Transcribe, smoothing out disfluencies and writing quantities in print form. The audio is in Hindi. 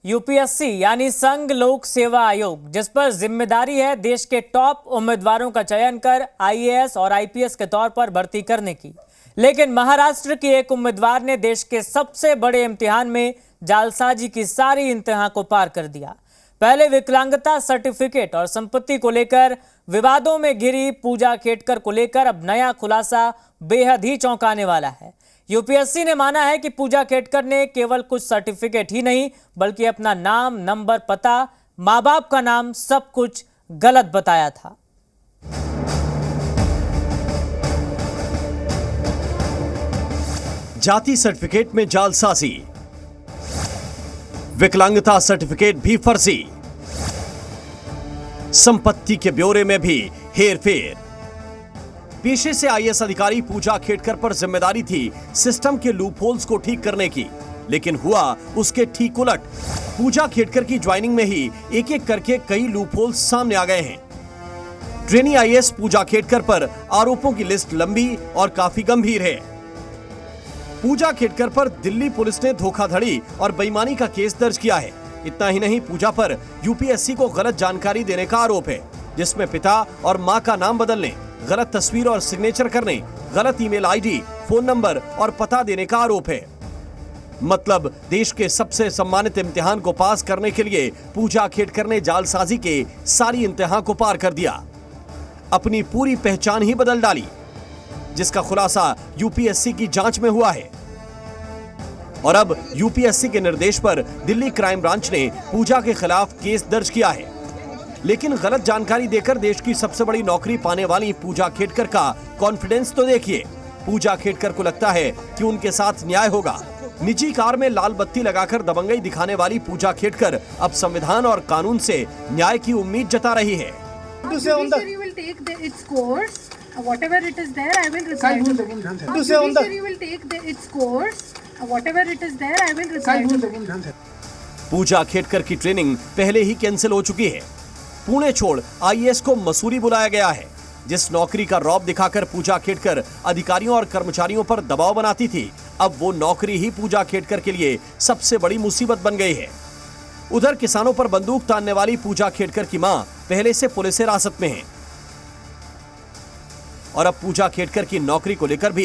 यूपीएससी यानी संघ लोक सेवा आयोग, जिस पर जिम्मेदारी है देश के टॉप उम्मीदवारों का चयन कर आईएएस और आईपीएस के तौर पर भर्ती करने की। लेकिन महाराष्ट्र की एक उम्मीदवार ने देश के सबसे बड़े इम्तिहान में जालसाजी की सारी इंतहा को पार कर दिया। पहले विकलांगता सर्टिफिकेट और संपत्ति को लेकर विवादों में घिरी पूजा खेटकर को लेकर अब नया खुलासा बेहद ही चौंकाने वाला है। यूपीएससी ने माना है कि पूजा खेटकर ने केवल कुछ सर्टिफिकेट ही नहीं बल्कि अपना नाम, नंबर, पता, मां बाप का नाम सब कुछ गलत बताया था। जाति सर्टिफिकेट में जालसाजी, विकलांगता सर्टिफिकेट भी फर्जी, संपत्ति के ब्यौरे में भी हेरफेर। पेशे से आईएएस अधिकारी पूजा खेटकर पर जिम्मेदारी थी सिस्टम के लूपहोल्स को ठीक करने की, लेकिन हुआ उसके ठीक उलट। पूजा खेटकर की ज्वाइनिंग में ही एक एक करके कई लूपहोल्स सामने आ गए हैं। ट्रेनी आईएएस पूजा खेटकर पर आरोपों की लिस्ट लंबी और काफी गंभीर है। पूजा खेटकर पर दिल्ली पुलिस ने धोखाधड़ी और बेईमानी का केस दर्ज किया है। इतना ही नहीं, पूजा पर यूपीएससी को गलत जानकारी देने का आरोप है, जिसमें पिता और मां का नाम बदलने, गलत तस्वीर और सिग्नेचर करने, गलत ईमेल आईडी, फोन नंबर और पता देने का आरोप है। मतलब देश के सबसे सम्मानित इम्तिहान को पास करने के लिए पूजा खेटकर ने जालसाजी के सारी इंतहा को पार कर दिया, अपनी पूरी पहचान ही बदल डाली, जिसका खुलासा यूपीएससी की जांच में हुआ है। और अब यूपीएससी के निर्देश पर दिल्ली क्राइम ब्रांच ने पूजा के खिलाफ केस दर्ज किया है। लेकिन गलत जानकारी देकर देश की सबसे बड़ी नौकरी पाने वाली पूजा खेटकर का कॉन्फिडेंस तो देखिए। पूजा खेटकर को लगता है कि उनके साथ न्याय होगा। निजी कार में लाल बत्ती लगाकर दबंगई दिखाने वाली पूजा खेटकर अब संविधान और कानून से न्याय की उम्मीद जता रही है। Whatever it is there, I will reply. You will take its course. Whatever it is there, I will reply. पूजा खेटकर की ट्रेनिंग पहले ही कैंसिल हो चुकी है। पुणे छोड़ आईएएस को मसूरी बुलाया गया है। जिस नौकरी का रौब दिखाकर पूजा खेटकर अधिकारियों और कर्मचारियों पर दबाव बनाती थी, अब वो नौकरी ही पूजा खेटकर के लिए सबसे बड़ी मुसीबत बन गई है। उधर किसानों पर बंदूक तानने वाली पूजा खेटकर की मां पहले से पुलिस हिरासत में है और अब पूजा खेटकर की नौकरी को लेकर भी